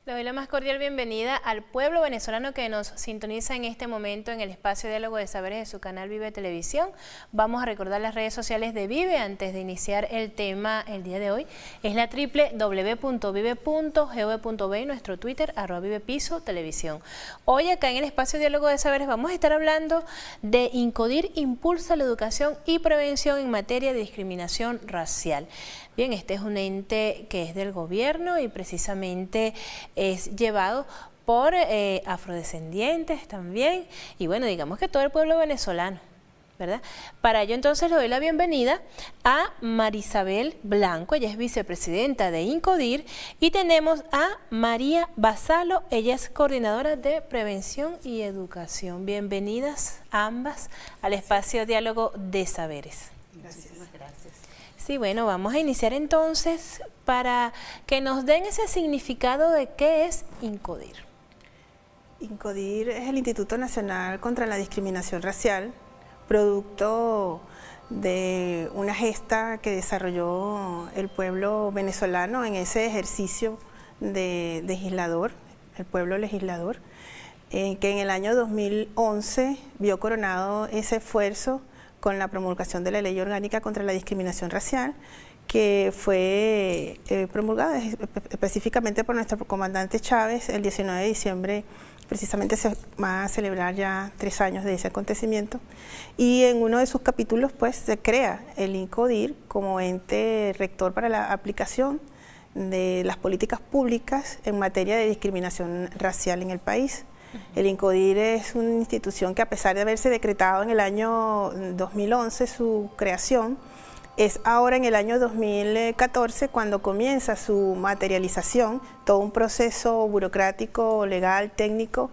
Le doy la más cordial bienvenida al pueblo venezolano que nos sintoniza en este momento en el espacio Diálogo de Saberes de su canal Vive Televisión. Vamos a recordar las redes sociales de Vive antes de iniciar el tema el día de hoy. Es la www.vive.gov.be y nuestro Twitter @vivepiso televisión. Hoy acá en el espacio Diálogo de Saberes vamos a estar hablando de Incodir impulsa la educación y prevención en materia de discriminación racial. Bien, este es un ente que es del gobierno y precisamente es llevado por afrodescendientes también y bueno, digamos que todo el pueblo venezolano, ¿verdad? Para ello entonces le doy la bienvenida a Marisabel Blanco, ella es vicepresidenta de Incodir, y tenemos a María Basalo, ella es coordinadora de prevención y educación. Bienvenidas ambas al espacio Diálogo de Saberes. Gracias. Gracias. Sí, bueno, vamos a iniciar entonces para que nos den ese significado de qué es Incodir. Incodir es el Instituto Nacional contra la Discriminación Racial, producto de una gesta que desarrolló el pueblo venezolano en ese ejercicio de legislador, el pueblo legislador, que en el año 2011 vio coronado ese esfuerzo con la promulgación de la Ley Orgánica contra la Discriminación Racial, que fue promulgada específicamente por nuestro comandante Chávez el 19 de diciembre. Precisamente se va a celebrar ya 3 años de ese acontecimiento, y en uno de sus capítulos pues se crea el Incodir como ente rector para la aplicación de las políticas públicas en materia de discriminación racial en el país. El Incodir es una institución que, a pesar de haberse decretado en el año 2011 su creación, es ahora en el año 2014 cuando comienza su materialización, todo un proceso burocrático, legal, técnico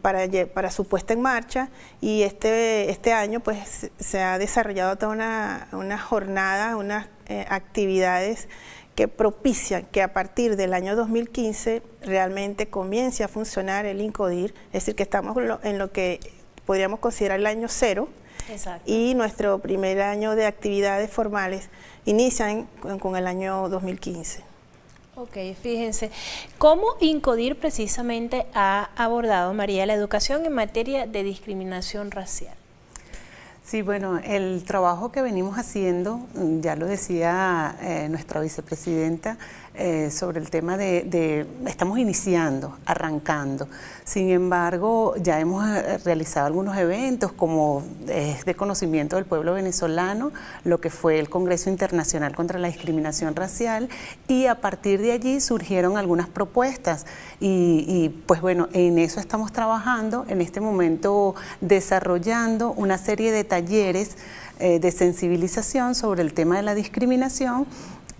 para su puesta en marcha, y este año pues se ha desarrollado toda una jornada, unas actividades que propician que a partir del año 2015 realmente comience a funcionar el Incodir, es decir, que estamos en lo que podríamos considerar el año cero. Exacto. Y nuestro primer año de actividades formales inicia con el año 2015. Ok, fíjense, ¿cómo Incodir precisamente ha abordado, María, la educación en materia de discriminación racial? Sí, bueno, el trabajo que venimos haciendo, ya lo decía nuestra vicepresidenta, sobre el tema estamos iniciando, arrancando. Sin embargo, ya hemos realizado algunos eventos, como es de conocimiento del pueblo venezolano, lo que fue el Congreso Internacional contra la Discriminación Racial, y a partir de allí surgieron algunas propuestas y pues bueno, en eso estamos trabajando, en este momento desarrollando una serie de talleres de sensibilización sobre el tema de la discriminación.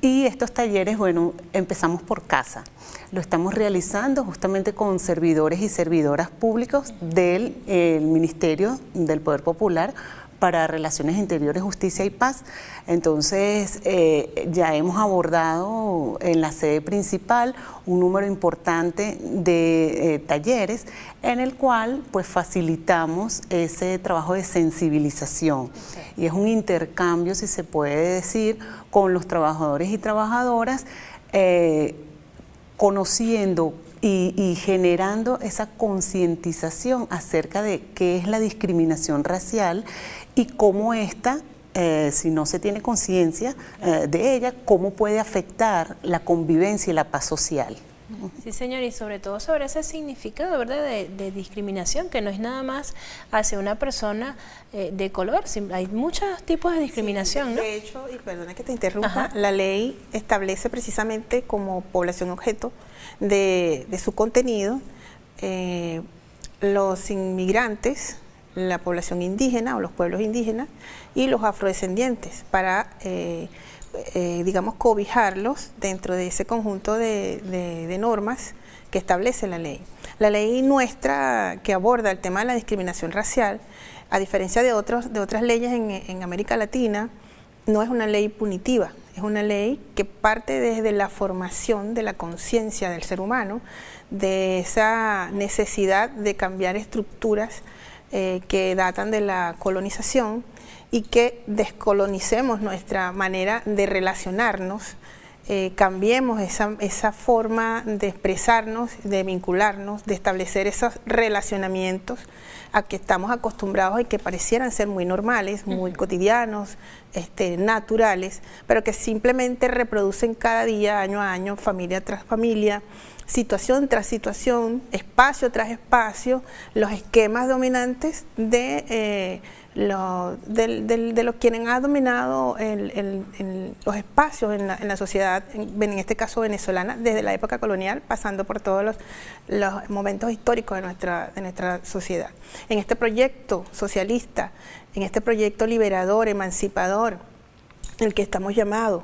Y estos talleres, bueno, empezamos por casa. Lo estamos realizando justamente con servidores y servidoras públicos del Ministerio del Poder Popular para Relaciones Interiores, Justicia y Paz. Entonces, ya hemos abordado en la sede principal un número importante de talleres en el cual pues facilitamos ese trabajo de sensibilización. Okay. Y es un intercambio, si se puede decir, con los trabajadores y trabajadoras, conociendo y generando esa concientización acerca de qué es la discriminación racial y cómo esta, si no se tiene conciencia de ella, cómo puede afectar la convivencia y la paz social. Sí, señor, y sobre todo sobre ese significado, ¿verdad?, de discriminación, que no es nada más hacia una persona de color, hay muchos tipos de discriminación, sí, ¿no? De hecho, y perdona que te interrumpa, la ley establece precisamente como población objeto de su contenido los inmigrantes, la población indígena o los pueblos indígenas y los afrodescendientes, para digamos, cobijarlos dentro de ese conjunto de normas que establece la ley. La ley nuestra, que aborda el tema de la discriminación racial, a diferencia de otras leyes en América Latina, no es una ley punitiva, es una ley que parte desde la formación de la conciencia del ser humano, de esa necesidad de cambiar estructuras que datan de la colonización, y que descolonicemos nuestra manera de relacionarnos cambiemos esa forma de expresarnos, de vincularnos, de establecer esos relacionamientos a que estamos acostumbrados y que parecieran ser muy normales, muy cotidianos, naturales, pero que simplemente reproducen cada día, año a año, familia tras familia, situación tras situación, espacio tras espacio, los esquemas dominantes de los quienes han dominado los espacios en la sociedad, en este caso venezolana, desde la época colonial, pasando por todos los momentos históricos de nuestra sociedad. En este proyecto socialista, en este proyecto liberador, emancipador, en el que estamos llamados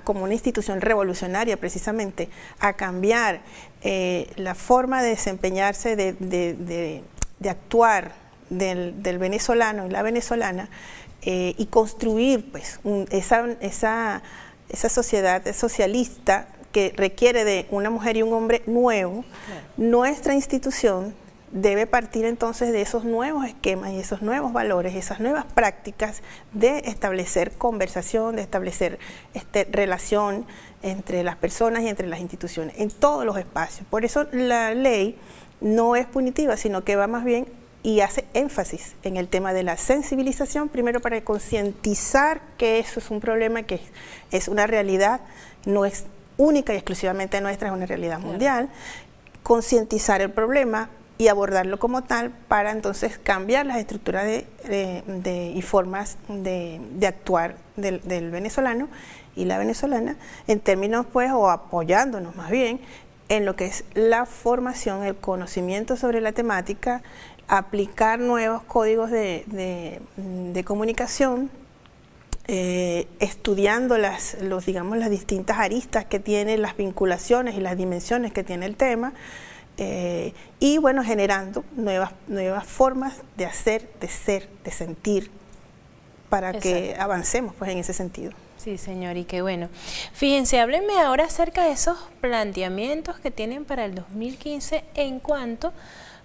como una institución revolucionaria precisamente a cambiar la forma de desempeñarse, de actuar del venezolano y la venezolana, y construir pues esa sociedad socialista que requiere de una mujer y un hombre nuevo. Claro. Nuestra institución debe partir entonces de esos nuevos esquemas y esos nuevos valores, esas nuevas prácticas de establecer conversación, de establecer relación entre las personas y entre las instituciones, en todos los espacios. Por eso la ley no es punitiva, sino que va más bien y hace énfasis en el tema de la sensibilización, primero para concientizar que eso es un problema, que es una realidad, no es única y exclusivamente nuestra, es una realidad mundial, concientizar el problema y abordarlo como tal para entonces cambiar las estructuras y formas de actuar del venezolano y la venezolana en términos pues, o apoyándonos más bien en lo que es la formación, el conocimiento sobre la temática, aplicar nuevos códigos de comunicación, estudiando las distintas aristas que tiene, las vinculaciones y las dimensiones que tiene el tema, y bueno, generando nuevas formas de hacer, de ser, de sentir, para que avancemos pues en ese sentido. Sí, señor, y qué bueno. Fíjense, háblenme ahora acerca de esos planteamientos que tienen para el 2015 en cuanto,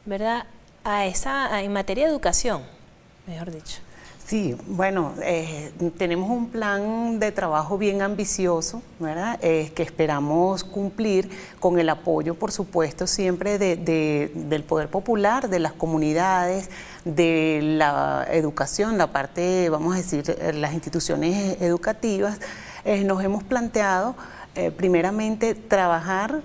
¿verdad?, en materia de educación, mejor dicho. Sí, bueno, tenemos un plan de trabajo bien ambicioso, ¿verdad? Que esperamos cumplir con el apoyo, por supuesto, siempre del poder popular, de las comunidades, de la educación, la parte, vamos a decir, las instituciones educativas. Nos hemos planteado, primeramente, trabajar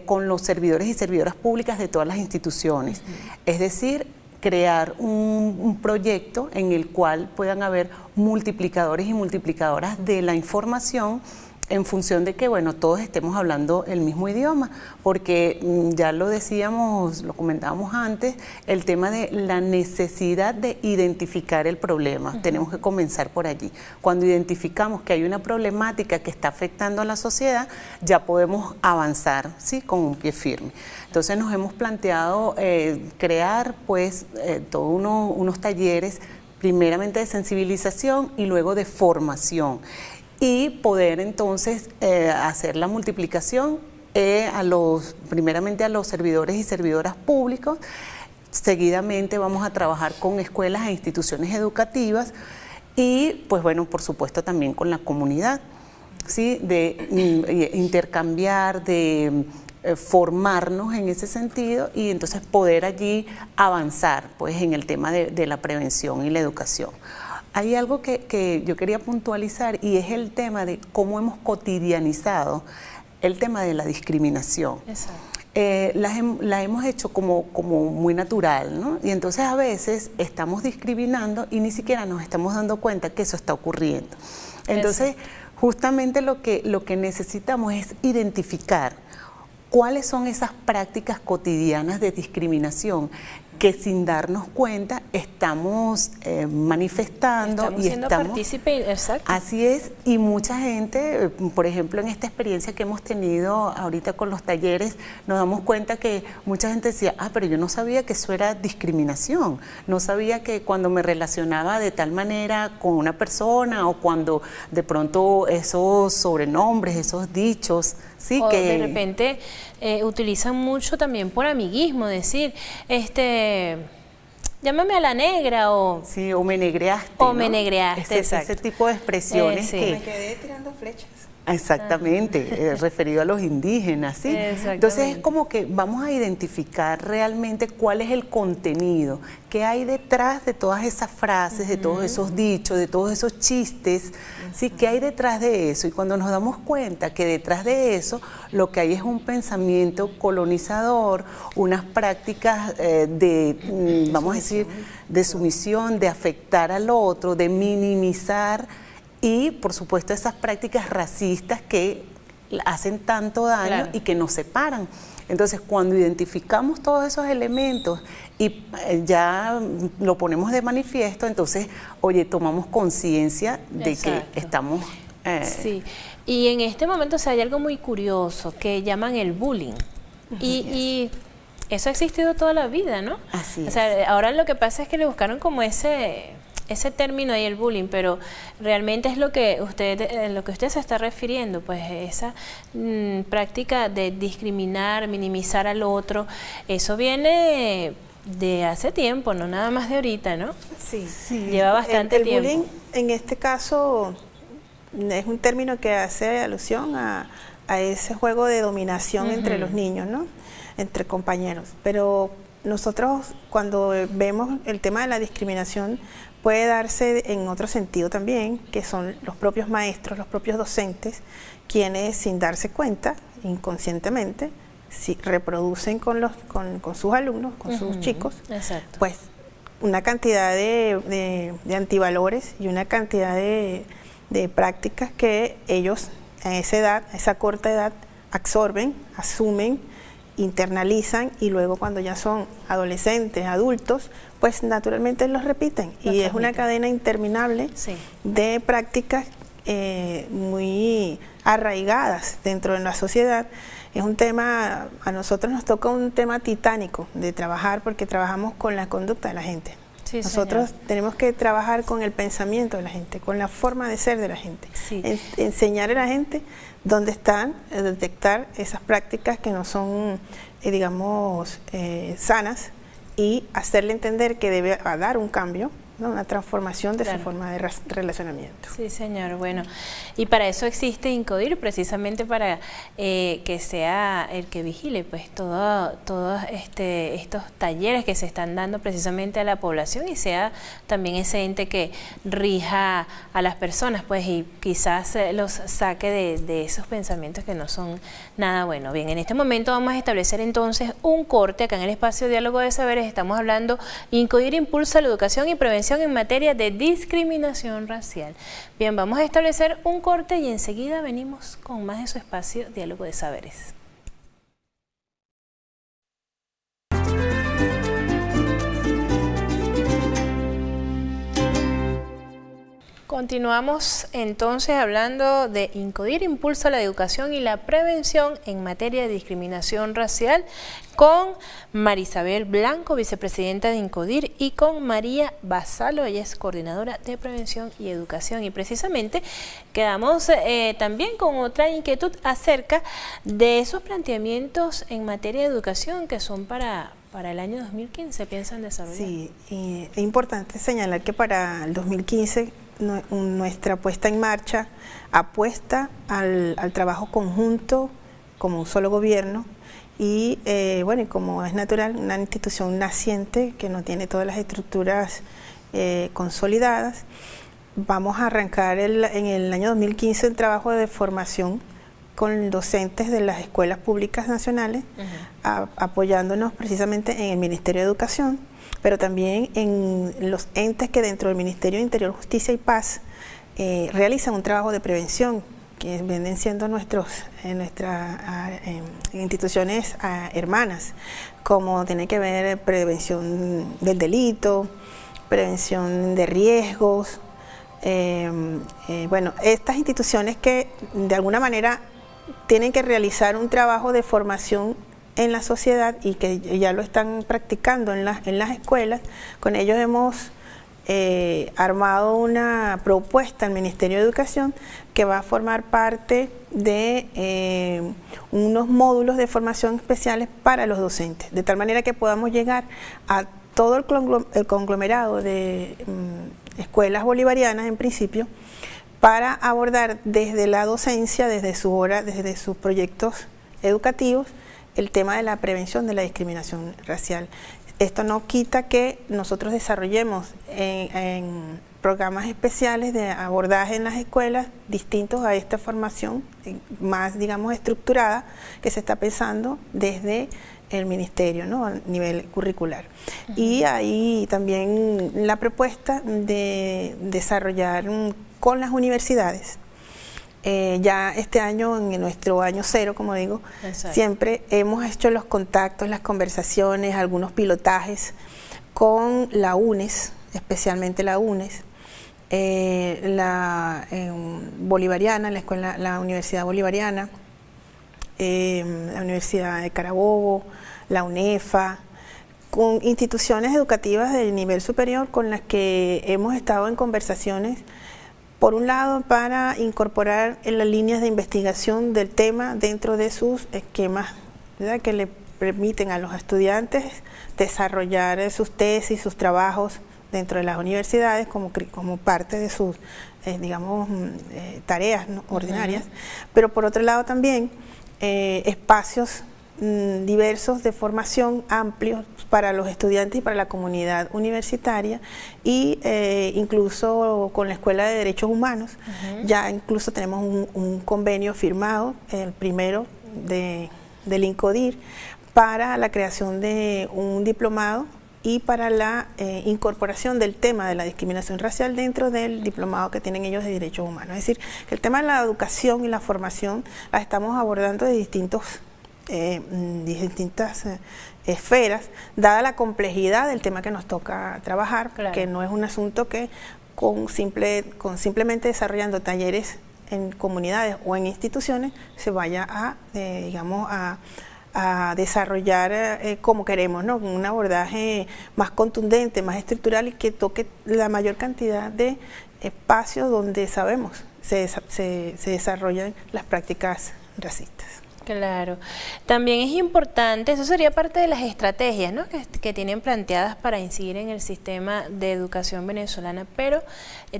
con los servidores y servidoras públicas de todas las instituciones, es decir, crear un proyecto en el cual puedan haber multiplicadores y multiplicadoras de la información en función de que, bueno, todos estemos hablando el mismo idioma, porque ya lo decíamos, lo comentábamos antes, el tema de la necesidad de identificar el problema. Tenemos que comenzar por allí. Cuando identificamos que hay una problemática que está afectando a la sociedad, ya podemos avanzar, ¿sí?, con un pie firme. Entonces nos hemos planteado crear pues todos unos talleres, primeramente de sensibilización y luego de formación, y poder entonces hacer la multiplicación primeramente a los servidores y servidoras públicos. Seguidamente vamos a trabajar con escuelas e instituciones educativas y pues bueno, por supuesto también con la comunidad, ¿sí?, de intercambiar, de formarnos en ese sentido y entonces poder allí avanzar pues en el tema de la prevención y la educación. Hay algo que yo quería puntualizar y es el tema de cómo hemos cotidianizado el tema de la discriminación. La hemos hecho como muy natural, ¿no? Y entonces a veces estamos discriminando y ni siquiera nos estamos dando cuenta que eso está ocurriendo. Entonces, justamente lo que necesitamos es identificar cuáles son esas prácticas cotidianas de discriminación que sin darnos cuenta estamos manifestando y estamos partícipes. Exacto. Así es, y mucha gente, por ejemplo, en esta experiencia que hemos tenido ahorita con los talleres, nos damos cuenta que mucha gente decía, pero yo no sabía que eso era discriminación, no sabía que cuando me relacionaba de tal manera con una persona o cuando de pronto esos sobrenombres, esos dichos, sí, o que de repente utilizan mucho también por amiguismo, decir, llámame a la negra o... Sí, o me negreaste, o me negreaste, ese tipo de expresiones Me quedé tirando flechas. Exactamente, referido a los indígenas, ¿sí? Entonces es como que vamos a identificar realmente cuál es el contenido, qué hay detrás de todas esas frases, de todos esos dichos, de todos esos chistes, ¿sí? ¿Qué hay detrás de eso? Y cuando nos damos cuenta que detrás de eso lo que hay es un pensamiento colonizador, unas prácticas vamos a decir, de sumisión, de afectar al otro, de minimizar, y por supuesto esas prácticas racistas que hacen tanto daño y que nos separan. Entonces cuando identificamos todos esos elementos y ya lo ponemos de manifiesto, entonces, oye, tomamos conciencia de que estamos... Sí, y en este momento hay algo muy curioso que llaman el bullying. Y eso ha existido toda la vida, ¿no? Así es. O sea, ahora lo que pasa es que le buscaron como ese término ahí, el bullying, pero realmente es lo que usted se está refiriendo, pues esa práctica de discriminar, minimizar al otro, eso viene de hace tiempo, no nada más de ahorita, ¿no? Sí. Lleva bastante tiempo. El bullying, en este caso, es un término que hace alusión a ese juego de dominación entre los niños, ¿no? Entre compañeros. Pero nosotros, cuando vemos el tema de la discriminación, puede darse en otro sentido también, que son los propios maestros, los propios docentes, quienes sin darse cuenta, inconscientemente, reproducen con sus alumnos, con sus chicos, pues una cantidad de antivalores y una cantidad de prácticas que ellos a esa edad, a esa corta edad, absorben, asumen, internalizan, y luego cuando ya son adolescentes, adultos, pues naturalmente los repiten. Y es una cadena interminable de prácticas muy arraigadas dentro de la sociedad. Es un tema, a nosotros nos toca un tema titánico de trabajar, porque trabajamos con la conducta de la gente. Nosotros tenemos que trabajar con el pensamiento de la gente, con la forma de ser de la gente, enseñar a la gente dónde están, detectar esas prácticas que no son, digamos, sanas, y hacerle entender que debe dar un cambio, ¿no? Una transformación de su forma de relacionamiento. Sí, señor. Bueno, y para eso existe INCODIR, precisamente para que sea el que vigile pues todos estos talleres que se están dando precisamente a la población, y sea también ese ente que rija a las personas, pues, y quizás los saque de esos pensamientos que no son nada bueno. Bien, en este momento vamos a establecer entonces un corte acá en el espacio Diálogo de Saberes. Estamos hablando, INCODIR impulsa la educación y prevención en materia de discriminación racial. Bien, vamos a establecer un corte y enseguida venimos con más de su espacio Diálogo de Saberes. Continuamos entonces hablando de INCODIR impulsa la educación y la prevención en materia de discriminación racial con Marisabel Blanco, vicepresidenta de INCODIR, y con María Basalo, ella es coordinadora de prevención y educación. Y precisamente quedamos también con otra inquietud acerca de esos planteamientos en materia de educación que son para el año 2015, ¿piensan desarrollar? Sí, es importante señalar que para el 2015 nuestra puesta en marcha apuesta al trabajo conjunto como un solo gobierno, y bueno, y como es natural, una institución naciente que no tiene todas las estructuras consolidadas. Vamos a arrancar en el año 2015 el trabajo de formación con docentes de las escuelas públicas nacionales, apoyándonos precisamente en el Ministerio de Educación, pero también en los entes que dentro del Ministerio de Interior, Justicia y Paz realizan un trabajo de prevención, que vienen siendo nuestras instituciones hermanas, como tiene que ver prevención del delito, prevención de riesgos. Bueno, estas instituciones que de alguna manera tienen que realizar un trabajo de formación en la sociedad y que ya lo están practicando en las escuelas. Con ellos hemos armado una propuesta al Ministerio de Educación que va a formar parte de unos módulos de formación especiales para los docentes, de tal manera que podamos llegar a todo el conglomerado de escuelas bolivarianas en principio, para abordar desde la docencia, desde sus proyectos educativos, el tema de la prevención de la discriminación racial. Esto no quita que nosotros desarrollemos en programas especiales de abordaje en las escuelas distintos a esta formación más, digamos, estructurada que se está pensando desde el ministerio, ¿no?, a nivel curricular. Y ahí también la propuesta de desarrollar con las universidades. Ya este año, en nuestro año cero, como digo, siempre hemos hecho los contactos, las conversaciones, algunos pilotajes con la UNES, especialmente la UNES, la Bolivariana, la Universidad Bolivariana, la Universidad de Carabobo, la UNEFA, con instituciones educativas de nivel superior con las que hemos estado en conversaciones, por un lado, para incorporar en las líneas de investigación del tema dentro de sus esquemas, ¿verdad?, que le permiten a los estudiantes desarrollar sus tesis, sus trabajos dentro de las universidades como parte de sus, digamos, tareas, ¿no?, ordinarias. Pero por otro lado también espacios diversos de formación amplios para los estudiantes y para la comunidad universitaria, y incluso con la Escuela de Derechos Humanos. Ya incluso tenemos un convenio firmado, el primero del INCODIR, para la creación de un diplomado y para la incorporación del tema de la discriminación racial dentro del diplomado que tienen ellos de Derechos Humanos. Es decir, que el tema de la educación y la formación la estamos abordando de distintas esferas, dada la complejidad del tema que nos toca trabajar, que no es un asunto que simplemente desarrollando talleres en comunidades o en instituciones se vaya a, digamos, a desarrollar como queremos, ¿no?, con un abordaje más contundente, más estructural, y que toque la mayor cantidad de espacios donde sabemos se desarrollan las prácticas racistas. Claro. También es importante, eso sería parte de las estrategias, ¿no?, que tienen planteadas para incidir en el sistema de educación venezolana, pero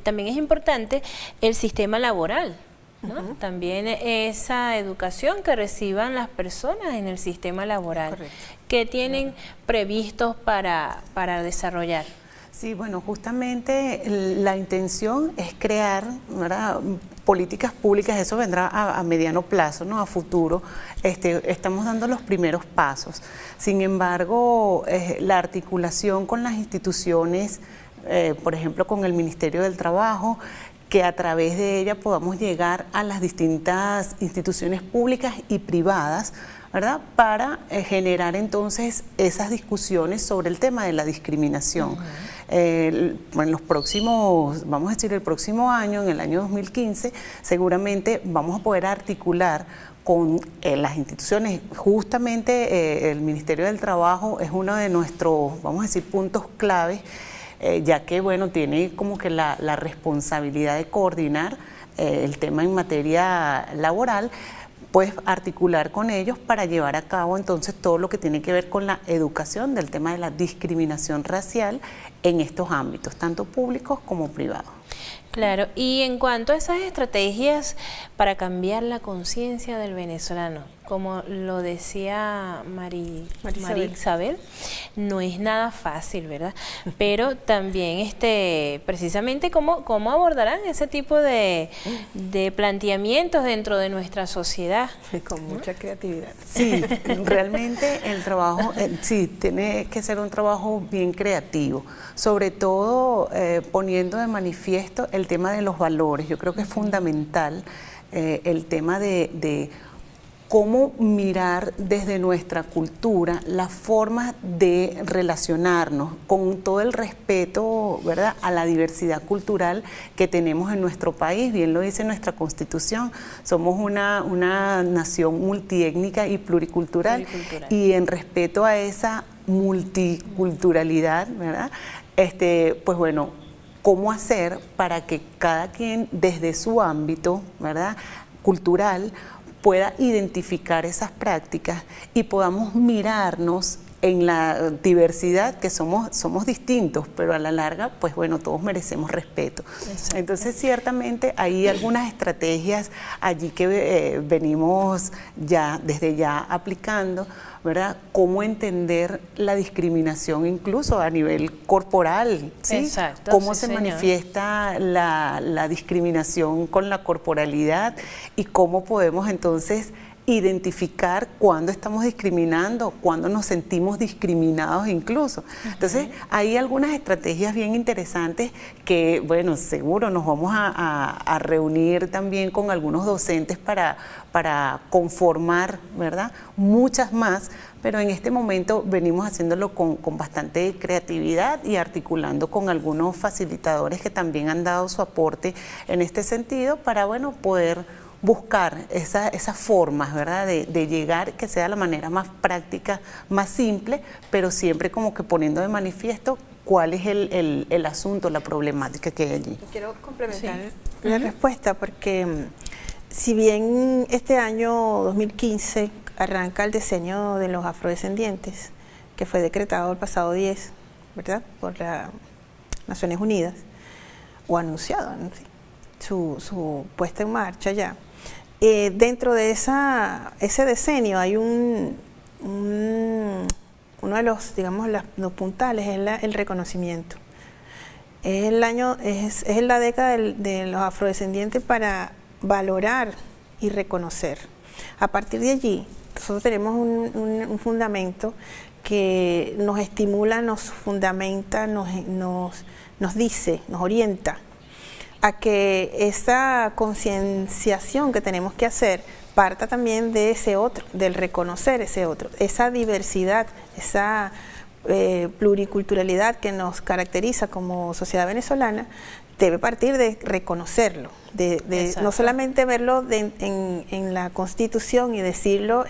también es importante el sistema laboral, ¿no? También esa educación que reciban las personas en el sistema laboral. Correcto. Que tienen previstos para desarrollar. Sí, bueno, justamente la intención es crear, ¿verdad?, políticas públicas. Eso vendrá a mediano plazo, ¿no?, a futuro. Estamos dando los primeros pasos. Sin embargo, la articulación con las instituciones, por ejemplo, con el Ministerio del Trabajo, que a través de ella podamos llegar a las distintas instituciones públicas y privadas, ¿verdad?, para generar entonces esas discusiones sobre el tema de la discriminación. En los próximos, vamos a decir, el próximo año, en el año 2015, seguramente vamos a poder articular con las instituciones. Justamente el Ministerio del Trabajo es uno de nuestros, vamos a decir, puntos claves, ya que, bueno, tiene como que la responsabilidad de coordinar el tema en materia laboral, pues articular con ellos para llevar a cabo entonces todo lo que tiene que ver con la educación del tema de la discriminación racial en estos ámbitos, tanto públicos como privados. Claro, y en cuanto a esas estrategias para cambiar la conciencia del venezolano, como lo decía María Isabel, no es nada fácil, ¿verdad? Pero también precisamente cómo abordarán ese tipo de planteamientos dentro de nuestra sociedad. Con mucha creatividad. Sí, realmente el trabajo, sí, tiene que ser un trabajo bien creativo, sobre todo poniendo de manifiesto el tema de los valores. Yo creo que es fundamental el tema de cómo mirar desde nuestra cultura las formas de relacionarnos con todo el respeto, ¿verdad?, a la diversidad cultural que tenemos en nuestro país. Bien lo dice nuestra Constitución, somos una nación multiétnica y pluricultural. Y en respeto a esa multiculturalidad, ¿verdad?, pues bueno, cómo hacer para que cada quien desde su ámbito, ¿verdad?, cultural, pueda identificar esas prácticas y podamos mirarnos en la diversidad, que somos distintos, pero a la larga, pues bueno, todos merecemos respeto. Exacto. Entonces, ciertamente hay algunas estrategias allí que venimos desde ya aplicando, ¿verdad? Cómo entender la discriminación incluso a nivel corporal, ¿sí? Exacto, cómo sí, se señor. manifiesta la discriminación con la corporalidad y cómo podemos entonces identificar cuándo estamos discriminando, cuándo nos sentimos discriminados incluso. Entonces, hay algunas estrategias bien interesantes que, bueno, seguro nos vamos a reunir también con algunos docentes para conformar, ¿verdad? Muchas más, pero en este momento venimos haciéndolo con bastante creatividad y articulando con algunos facilitadores que también han dado su aporte en este sentido para, bueno, poder buscar esas formas, ¿verdad? De llegar, que sea la manera más práctica, más simple, pero siempre como que poniendo de manifiesto cuál es el asunto, la problemática que hay allí. Quiero complementar la respuesta porque si bien este año 2015 arranca el diseño de los afrodescendientes, que fue decretado el pasado 10, ¿verdad? Por las Naciones Unidas, o anunciado, ¿no? su puesta en marcha ya. Dentro de ese decenio hay uno de los, digamos, los puntales, es el reconocimiento. Es la década de los afrodescendientes para valorar y reconocer. A partir de allí, nosotros tenemos un fundamento que nos estimula, nos fundamenta, nos dice, nos orienta a que esa concienciación que tenemos que hacer parta también de ese otro, del reconocer ese otro, esa diversidad, esa pluriculturalidad que nos caracteriza como sociedad venezolana, debe partir de reconocerlo, de no solamente verlo en la Constitución y decirlo,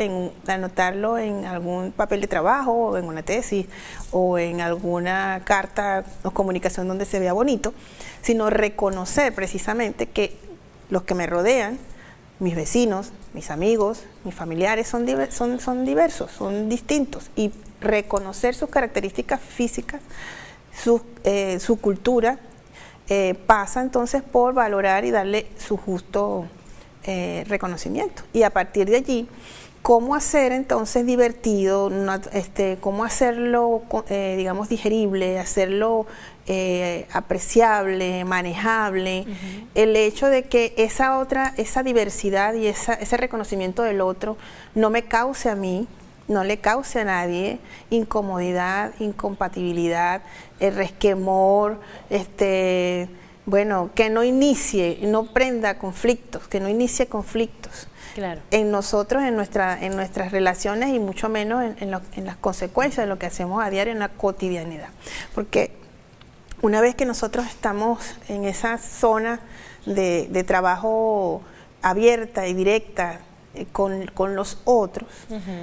anotarlo en algún papel de trabajo o en una tesis o en alguna carta o comunicación donde se vea bonito, sino reconocer precisamente que los que me rodean, mis vecinos, mis amigos, mis familiares son diversos, son distintos, y reconocer sus características físicas, su cultura, pasa entonces por valorar y darle su justo reconocimiento. Y a partir de allí, cómo hacer entonces divertido, cómo hacerlo, digamos, digerible, hacerlo apreciable, manejable, el hecho de que esa diversidad y ese reconocimiento del otro no me cause a mí, no le cause a nadie incomodidad, incompatibilidad, resquemor, bueno, que no inicie, no prenda conflictos, que no inicie conflictos. Claro. En nosotros, en nuestras relaciones y mucho menos en las consecuencias de lo que hacemos a diario en la cotidianidad. Porque una vez que nosotros estamos en esa zona de trabajo abierta y directa con los otros,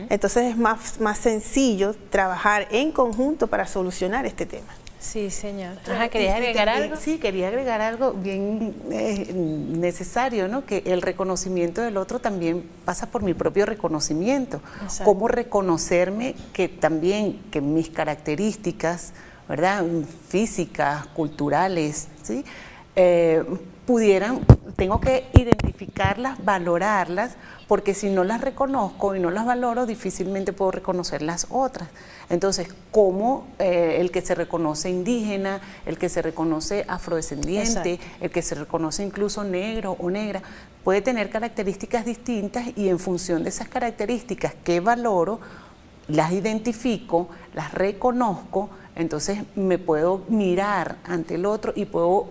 entonces es más sencillo trabajar en conjunto para solucionar este tema. Sí, señor. ¿Querías agregar algo? Sí, quería agregar algo bien necesario, ¿no? Que el reconocimiento del otro también pasa por mi propio reconocimiento. Exacto. Cómo reconocerme que mis características, ¿verdad? Físicas, culturales, ¿sí? Tengo que identificarlas, valorarlas, porque si no las reconozco y no las valoro, difícilmente puedo reconocer las otras. Entonces, ¿cómo el que se reconoce indígena, el que se reconoce afrodescendiente, exacto, el que se reconoce incluso negro o negra, puede tener características distintas, y en función de esas características que valoro, las identifico, las reconozco, entonces me puedo mirar ante el otro y puedo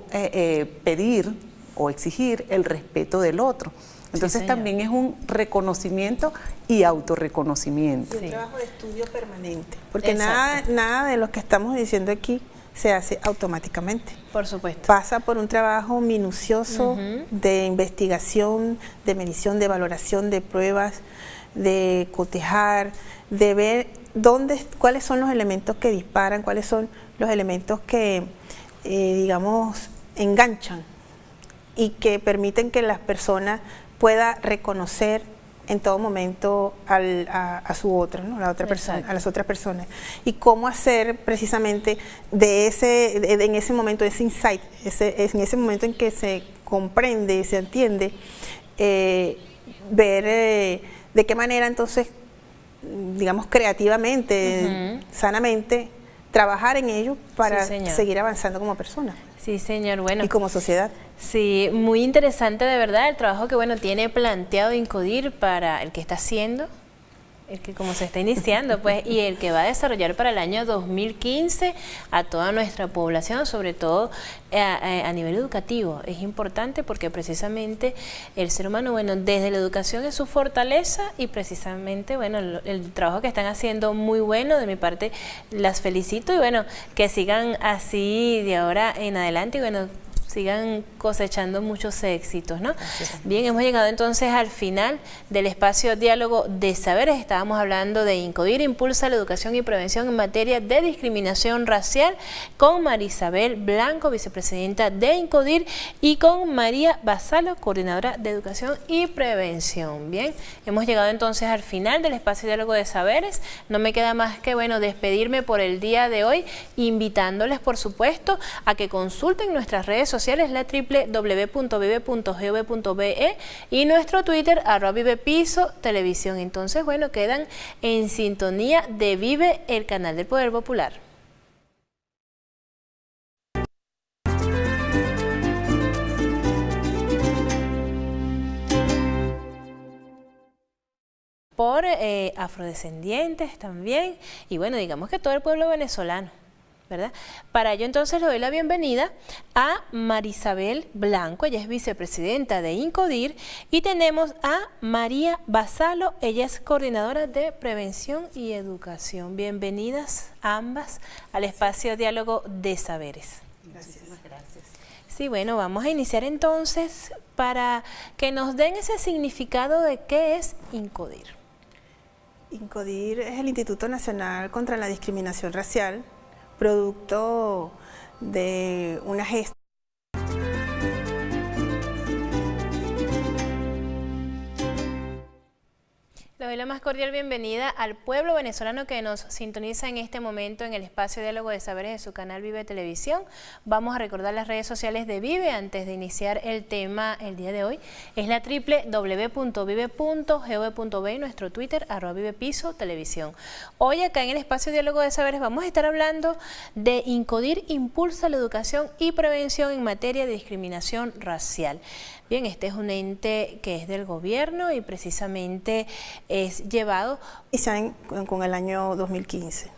pedir o exigir el respeto del otro. Entonces, sí, también es un reconocimiento y autorreconocimiento. Y un trabajo de estudio permanente, porque nada de lo que estamos diciendo aquí se hace automáticamente. Por supuesto. Pasa por un trabajo minucioso de investigación, de medición, de valoración de pruebas, de cotejar, de ver cuáles son los elementos que disparan, cuáles son los elementos que, digamos, enganchan y que permiten que las personas pueda reconocer en todo momento a su otra, ¿no? A las otras personas. Y cómo hacer precisamente en ese momento, ese insight, en ese momento en que se comprende, se entiende, ver de qué manera entonces, digamos, creativamente, sanamente, trabajar en ello para seguir avanzando como persona. Sí, señor. Bueno. Y como sociedad. Sí, muy interesante de verdad el trabajo que, bueno, tiene planteado INCODIR para el que está haciendo, el que como se está iniciando, pues, y el que va a desarrollar para el año 2015 a toda nuestra población, sobre todo a nivel educativo. Es importante porque precisamente el ser humano, bueno, desde la educación es su fortaleza y precisamente, bueno, el trabajo que están haciendo muy bueno, de mi parte las felicito y bueno, que sigan así de ahora en adelante y bueno, sigan cosechando muchos éxitos, ¿no? Bien, hemos llegado entonces al final del espacio Diálogo de Saberes. Estábamos hablando de INCODIR impulsa la educación y prevención en materia de discriminación racial con Marisabel Blanco, vicepresidenta de INCODIR, y con María Basalo, coordinadora de educación y prevención. Bien, hemos llegado entonces al final del espacio Diálogo de Saberes. No me queda más que, bueno, despedirme por el día de hoy, invitándoles, por supuesto, a que consulten nuestras redes sociales, la www.vive.gov.be y nuestro Twitter @vivepiso televisión. Entonces, bueno, quedan en sintonía de Vive, el canal del Poder Popular. Por afrodescendientes también y bueno, digamos que todo el pueblo venezolano, ¿verdad? Para ello entonces le doy la bienvenida a Marisabel Blanco, ella es vicepresidenta de INCODIR, y tenemos a María Basalo, ella es coordinadora de prevención y educación. Bienvenidas ambas al espacio Diálogo de Saberes. Gracias. Gracias. Sí, bueno, vamos a iniciar entonces para que nos den ese significado de qué es INCODIR. INCODIR es el Instituto Nacional contra la Discriminación Racial, producto de una gesta. Le doy la más cordial bienvenida al pueblo venezolano que nos sintoniza en este momento en el espacio Diálogo de Saberes de su canal Vive Televisión. Vamos a recordar las redes sociales de Vive antes de iniciar el tema el día de hoy. Es la www.vive.gov.be y nuestro Twitter @vivepiso televisión. Hoy acá en el espacio Diálogo de Saberes vamos a estar hablando de INCODIR impulsa la educación y prevención en materia de discriminación racial. Bien, este es un ente que es del gobierno y precisamente es llevado... con el año 2015.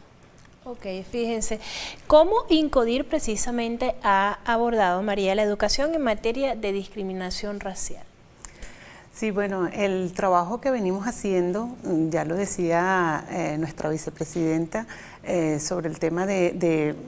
Ok, fíjense, ¿cómo INCODIR precisamente ha abordado, María, la educación en materia de discriminación racial? Sí, bueno, el trabajo que venimos haciendo, ya lo decía nuestra vicepresidenta, sobre el tema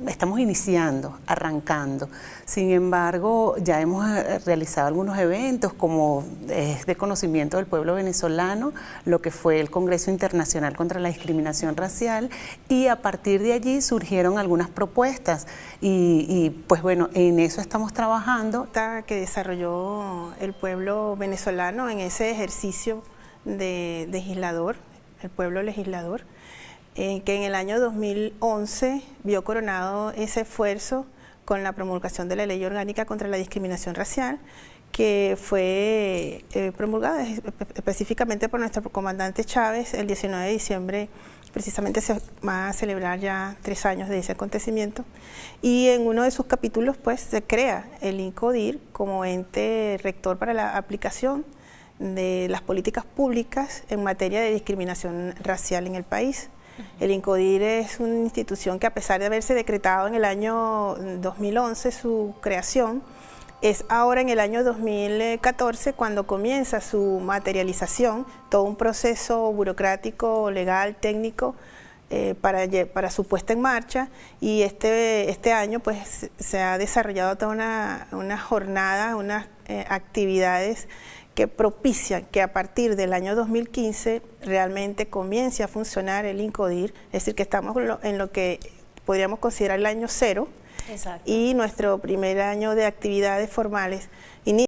estamos iniciando, arrancando. Sin embargo, ya hemos realizado algunos eventos como es de conocimiento del pueblo venezolano, lo que fue el Congreso Internacional contra la Discriminación Racial, y a partir de allí surgieron algunas propuestas y pues bueno, en eso estamos trabajando. Que desarrolló el pueblo venezolano en ese ejercicio de legislador, el pueblo legislador, que en el año 2011 vio coronado ese esfuerzo con la promulgación de la Ley Orgánica contra la Discriminación Racial, que fue promulgada específicamente por nuestro comandante Chávez el 19 de diciembre. Precisamente se va a celebrar ya 3 años de ese acontecimiento, y en uno de sus capítulos pues se crea el INCODIR como ente rector para la aplicación de las políticas públicas en materia de discriminación racial en el país. El INCODIR es una institución que, a pesar de haberse decretado en el año 2011 su creación, es ahora en el año 2014 cuando comienza su materialización, todo un proceso burocrático, legal, técnico para su puesta en marcha, y este año pues se ha desarrollado toda una jornada, unas actividades que propician que a partir del año 2015 realmente comience a funcionar el INCODIR, es decir, que estamos en lo que podríamos considerar el año cero. Exacto. Y nuestro primer año de actividades formales